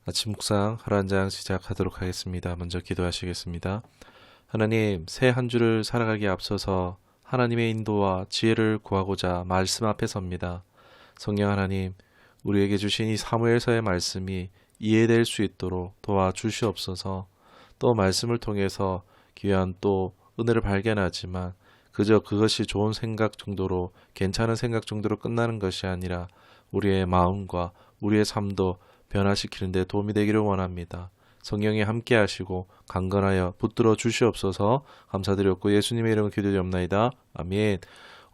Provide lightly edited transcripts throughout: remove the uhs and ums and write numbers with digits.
아침 묵상 하루 한 장 시작하도록 하겠습니다. 먼저 기도하시겠습니다. 하나님, 새 한 주를 살아가기에 앞서서 하나님의 인도와 지혜를 구하고자 말씀 앞에 섭니다. 성령 하나님, 우리에게 주신 이 사무엘서의 말씀이 이해될 수 있도록 도와주시옵소서. 또 말씀을 통해서 귀한 또 은혜를 발견하지만 그저 그것이 좋은 생각 정도로, 괜찮은 생각 정도로 끝나는 것이 아니라 우리의 마음과 우리의 삶도 변화시키는 데 도움이 되기를 원합니다. 성령이 함께 하시고 강건하여 붙들어 주시옵소서. 감사드렸고 예수님의 이름으로 기도드리옵나이다. 아멘.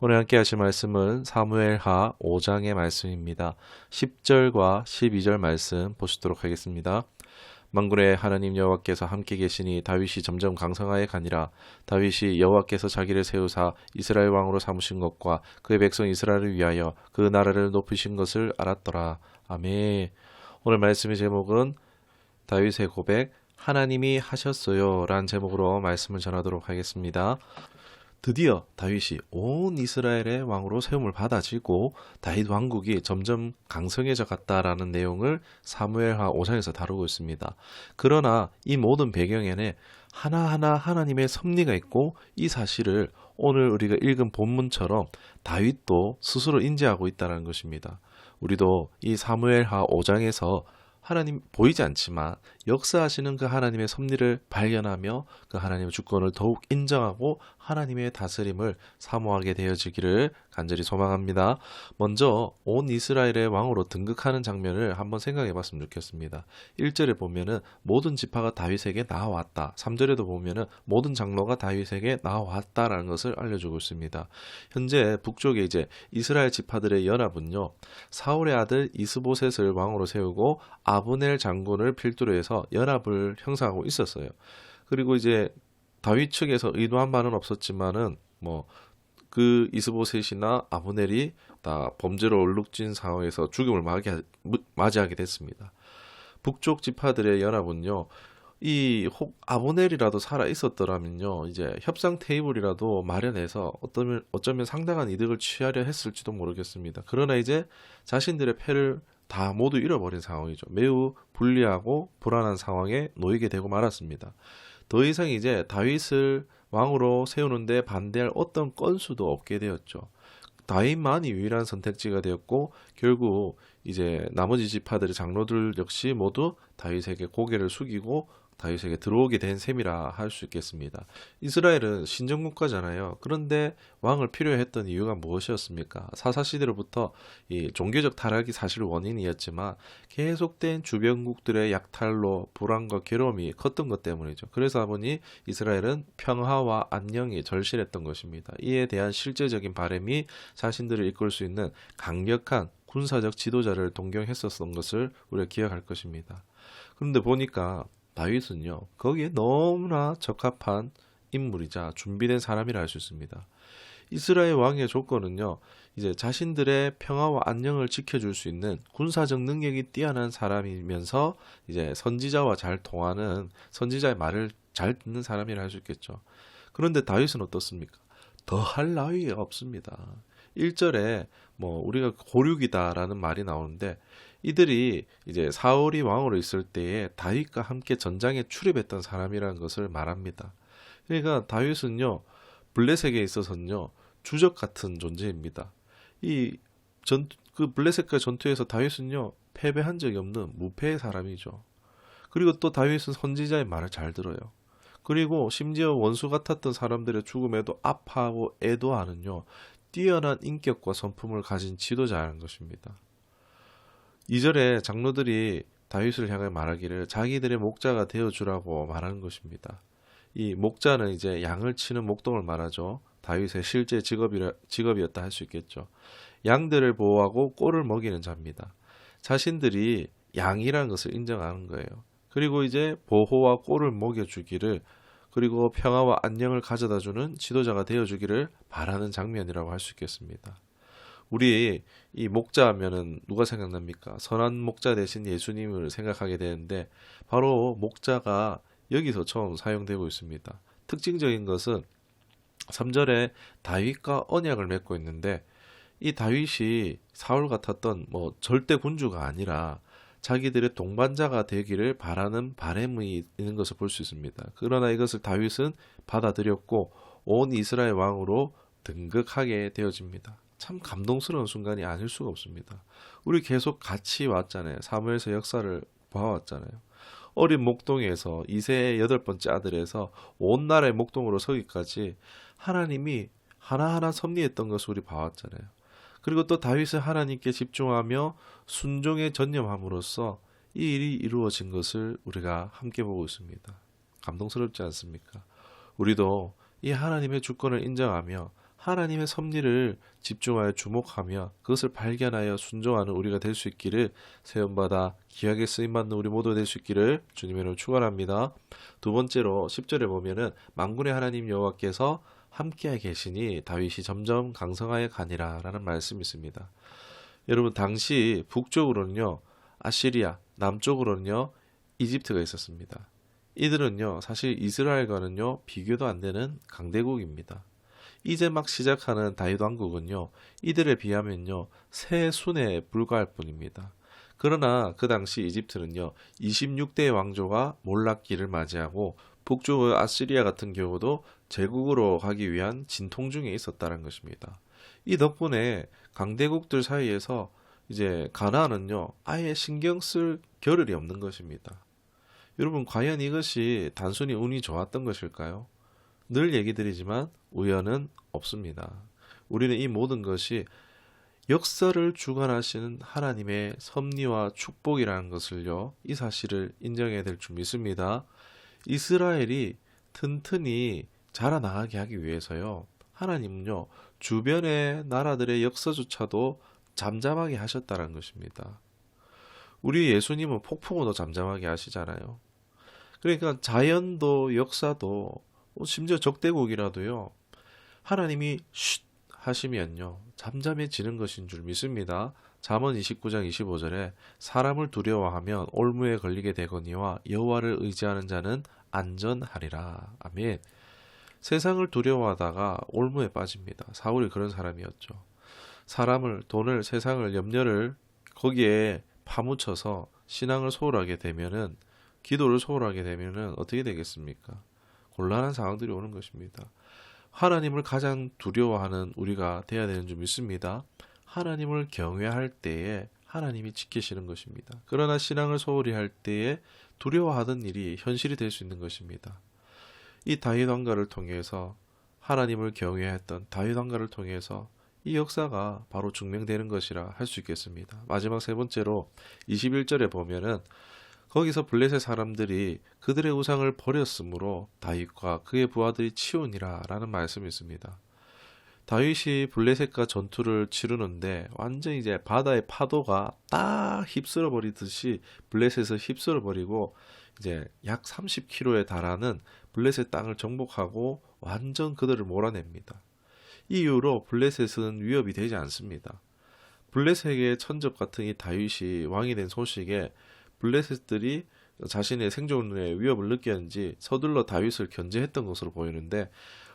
오늘 함께 하실 말씀은 사무엘하 5장의 말씀입니다. 10절과 12절 말씀 보시도록 하겠습니다. 만군의 하나님 여호와께서 함께 계시니 다윗이 점점 강성하여 가니라. 다윗이 여호와께서 자기를 세우사 이스라엘 왕으로 삼으신 것과 그의 백성 이스라엘을 위하여 그 나라를 높이신 것을 알았더라. 아멘. 오늘 말씀의 제목은 다윗의 고백, 하나님이 하셨어요 라는 제목으로 말씀을 전하도록 하겠습니다. 드디어 다윗이 온 이스라엘의 왕으로 세움을 받아지고 다윗 왕국이 점점 강성해져 갔다라는 내용을 사무엘하 5장에서 다루고 있습니다. 그러나 이 모든 배경에는 하나하나 하나님의 섭리가 있고, 이 사실을 오늘 우리가 읽은 본문처럼 다윗도 스스로 인지하고 있다는 것입니다. 우리도 이 사무엘하 5장에서 하나님 보이지 않지만 역사하시는 그 하나님의 섭리를 발견하며 그 하나님의 주권을 더욱 인정하고 하나님의 다스림을 사모하게 되어지기를 간절히 소망합니다. 먼저 온 이스라엘의 왕으로 등극하는 장면을 한번 생각해 봤으면 좋겠습니다. 1절에 보면은 모든 지파가 다윗에게 나아왔다. 3절에도 보면은 모든 장로가 다윗에게 나아왔다라는 것을 알려주고 있습니다. 현재 북쪽에 이제 이스라엘 지파들의 연합은요, 사울의 아들 이스보셋을 왕으로 세우고 아브넬 장군을 필두로 해서 연합을 형성하고 있었어요. 그리고 이제 다윗 측에서 의도한 바는 없었지만은 그 이스보셋이나 아브넬이 다 범죄로 얼룩진 상황에서 죽음을 맞이하게 됐습니다. 북쪽 지파들의 연합은요, 이 혹 아브넬이라도 살아 있었더라면요, 이제 협상 테이블이라도 마련해서 어쩌면 상당한 이득을 취하려 했을지도 모르겠습니다. 그러나 이제 자신들의 패를 다 모두 잃어버린 상황이죠. 매우 불리하고 불안한 상황에 놓이게 되고 말았습니다. 더 이상 이제 다윗을 왕으로 세우는데 반대할 어떤 건수도 없게 되었죠. 다윗만이 유일한 선택지가 되었고, 결국 이제 나머지 지파들의 장로들 역시 모두 다윗에게 고개를 숙이고 다윗에게 들어오게 된 셈이라 할 수 있겠습니다. 이스라엘은 신정국가잖아요. 그런데 왕을 필요로 했던 이유가 무엇이었습니까? 사사시대로부터 이 종교적 타락이 사실 원인이었지만 계속된 주변국들의 약탈로 불안과 괴로움이 컸던 것 때문이죠. 그래서 보니 이스라엘은 평화와 안녕이 절실했던 것입니다. 이에 대한 실제적인 바람이 자신들을 이끌 수 있는 강력한 군사적 지도자를 동경했었던 것을 우리가 기억할 것입니다. 그런데 보니까 다윗은요, 거기에 너무나 적합한 인물이자 준비된 사람이라 할 수 있습니다. 이스라엘 왕의 조건은요, 이제 자신들의 평화와 안녕을 지켜줄 수 있는 군사적 능력이 뛰어난 사람이면서 이제 선지자와 잘 통하는, 선지자의 말을 잘 듣는 사람이라 할 수 있겠죠. 그런데 다윗은 어떻습니까? 더할 나위가 없습니다. 1절에 우리가 고륙이다라는 말이 나오는데, 이들이 이제 사울이 왕으로 있을 때에 다윗과 함께 전장에 출입했던 사람이라는 것을 말합니다. 그러니까 다윗은요, 블레셋에 있어서는요, 주적 같은 존재입니다. 그 블레셋과 전투에서 다윗은요, 패배한 적이 없는 무패의 사람이죠. 그리고 또 다윗은 선지자의 말을 잘 들어요. 그리고 심지어 원수 같았던 사람들의 죽음에도 아파하고 애도하는요, 뛰어난 인격과 성품을 가진 지도자라는 것입니다. 2절에 장로들이 다윗을 향해 말하기를 자기들의 목자가 되어주라고 말하는 것입니다. 이 목자는 이제 양을 치는 목동을 말하죠. 다윗의 실제 직업이었다 할 수 있겠죠. 양들을 보호하고 꼴을 먹이는 자입니다. 자신들이 양이라는 것을 인정하는 거예요. 그리고 이제 보호와 꼴을 먹여주기를, 그리고 평화와 안녕을 가져다주는 지도자가 되어주기를 바라는 장면이라고 할 수 있겠습니다. 우리 이 목자 하면은 누가 생각납니까? 선한 목자 대신 예수님을 생각하게 되는데, 바로 목자가 여기서 처음 사용되고 있습니다. 특징적인 것은 3절에 다윗과 언약을 맺고 있는데, 이 다윗이 사울 같았던 절대 군주가 아니라 자기들의 동반자가 되기를 바라는 바람이 있는 것을 볼 수 있습니다. 그러나 이것을 다윗은 받아들였고 온 이스라엘 왕으로 등극하게 되어집니다. 참 감동스러운 순간이 아닐 수가 없습니다. 우리 계속 같이 왔잖아요. 사무엘서 역사를 봐왔잖아요. 어린 목동에서 이세의 8번째 아들에서 온 나라의 목동으로 서기까지 하나님이 하나하나 섭리했던 것을 우리 봐왔잖아요. 그리고 또 다윗은 하나님께 집중하며 순종에 전념함으로써 이 일이 이루어진 것을 우리가 함께 보고 있습니다. 감동스럽지 않습니까? 우리도 이 하나님의 주권을 인정하며 하나님의 섭리를 집중하여 주목하며 그것을 발견하여 순종하는 우리가 될 수 있기를, 세움받아 귀하게 쓰임받는 우리 모두 될 수 있기를 주님의 이름으로 축원합니다. 두 번째로 10절에 보면은 만군의 하나님 여호와께서 함께 계시니 다윗이 점점 강성하여 가니라 라는 말씀이 있습니다. 여러분, 당시 북쪽으로는요 아시리아, 남쪽으로는요 이집트가 있었습니다. 이들은요 사실 이스라엘과는요 비교도 안 되는 강대국입니다. 이제 막 시작하는 다윗 왕국은요 이들에 비하면요 새 순에 불과할 뿐입니다. 그러나 그 당시 이집트는요 26대의 왕조가 몰락기를 맞이하고 북쪽의 아시리아 같은 경우도 제국으로 가기 위한 진통 중에 있었다는 것입니다. 이 덕분에 강대국들 사이에서 이제 가나안은요 아예 신경 쓸 겨를이 없는 것입니다. 여러분, 과연 이것이 단순히 운이 좋았던 것일까요? 늘 얘기 드리지만 우연은 없습니다. 우리는 이 모든 것이 역사를 주관하시는 하나님의 섭리와 축복이라는 것을요, 이 사실을 인정해야 될 줄 믿습니다. 이스라엘이 튼튼히 자라나가게 하기 위해서요, 하나님은요, 주변의 나라들의 역사조차도 잠잠하게 하셨다는 것입니다. 우리 예수님은 폭풍우도 잠잠하게 하시잖아요. 그러니까 자연도 역사도 심지어 적대국이라도요, 하나님이 쉿 하시면요 잠잠해지는 것인 줄 믿습니다. 잠언 29장 25절에 사람을 두려워하면 올무에 걸리게 되거니와 여호와를 의지하는 자는 안전하리라. 아멘. 세상을 두려워하다가 올무에 빠집니다. 사울이 그런 사람이었죠. 사람을, 돈을, 세상을, 염려를 거기에 파묻혀서 신앙을 소홀하게 되면은, 기도를 소홀하게 되면은 어떻게 되겠습니까? 곤란한 상황들이 오는 것입니다. 하나님을 가장 두려워하는 우리가 되어야 되는 줄 믿습니다. 하나님을 경외할 때에 하나님이 지키시는 것입니다. 그러나 신앙을 소홀히 할 때에 두려워하던 일이 현실이 될 수 있는 것입니다. 이 다윗 왕가를 통해서, 하나님을 경외했던 다윗 왕가를 통해서 이 역사가 바로 증명되는 것이라 할 수 있겠습니다. 마지막 세 번째로 21절에 보면은 거기서 블레셋 사람들이 그들의 우상을 버렸으므로 다윗과 그의 부하들이 치우니라 라는 말씀이 있습니다. 다윗이 블레셋과 전투를 치르는데 완전히 이제 바다의 파도가 딱 휩쓸어 버리듯이 블레셋을 휩쓸어 버리고 이제 약 30km에 달하는 블레셋 땅을 정복하고 완전 그들을 몰아냅니다. 이 이후로 블레셋은 위협이 되지 않습니다. 블레셋의 천적 같은 이 다윗이 왕이 된 소식에 블레셋들이 자신의 생존에 위협을 느꼈는지 서둘러 다윗을 견제했던 것으로 보이는데,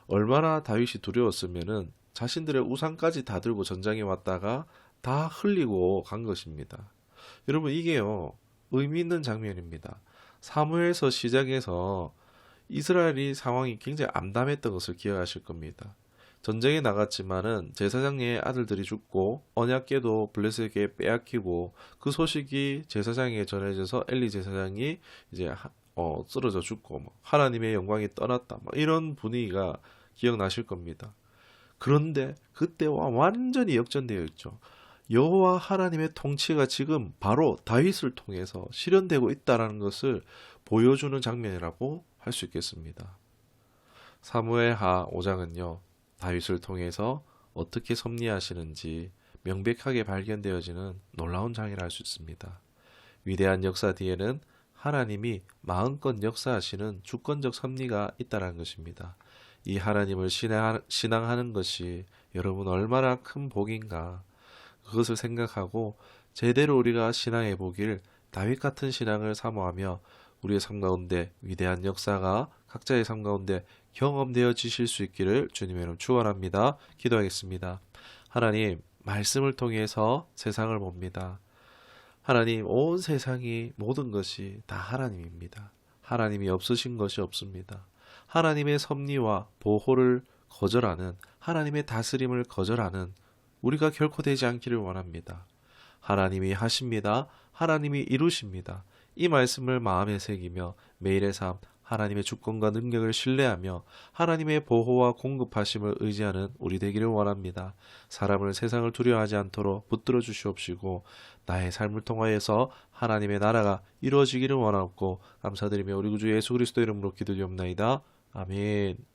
얼마나 다윗이 두려웠으면은 자신들의 우상까지 다 들고 전장에 왔다가 다 흘리고 간 것입니다. 여러분, 이게요 의미 있는 장면입니다. 사무엘서 시작해서 이스라엘이 상황이 굉장히 암담했던 것을 기억하실 겁니다. 전쟁에 나갔지만은 제사장의 아들들이 죽고 언약궤도 블레셋에게 빼앗기고 그 소식이 제사장에게 전해져서 엘리 제사장이 이제 쓰러져 죽고 하나님의 영광이 떠났다, 이런 분위기가 기억나실 겁니다. 그런데 그때와 완전히 역전되어 있죠. 여호와 하나님의 통치가 지금 바로 다윗을 통해서 실현되고 있다는 것을 보여주는 장면이라고 할 수 있겠습니다. 사무엘하 5장은요 다윗을 통해서 어떻게 섭리하시는지 명백하게 발견되어지는 놀라운 장이라 할 수 있습니다. 위대한 역사 뒤에는 하나님이 마음껏 역사하시는 주권적 섭리가 있다는 것입니다. 이 하나님을 신앙하는 것이 여러분 얼마나 큰 복인가, 그것을 생각하고 제대로 우리가 신앙해 보길, 다윗 같은 신앙을 사모하며 우리의 삶 가운데 위대한 역사가 각자의 삶 가운데 경험되어지실 수 있기를 주님의 이름으로 축원합니다. 기도하겠습니다. 하나님, 말씀을 통해서 세상을 봅니다. 하나님, 온 세상이 모든 것이 다 하나님입니다. 하나님이 없으신 것이 없습니다. 하나님의 섭리와 보호를 거절하는, 하나님의 다스림을 거절하는 우리가 결코 되지 않기를 원합니다. 하나님이 하십니다. 하나님이 이루십니다. 이 말씀을 마음에 새기며 매일의 삶, 하나님의 주권과 능력을 신뢰하며 하나님의 보호와 공급하심을 의지하는 우리 되기를 원합니다. 사람을, 세상을 두려워하지 않도록 붙들어 주시옵시고 나의 삶을 통하여서 하나님의 나라가 이루어지기를 원하옵고 감사드리며 우리 구주 예수 그리스도 이름으로 기도드리옵나이다. 아멘.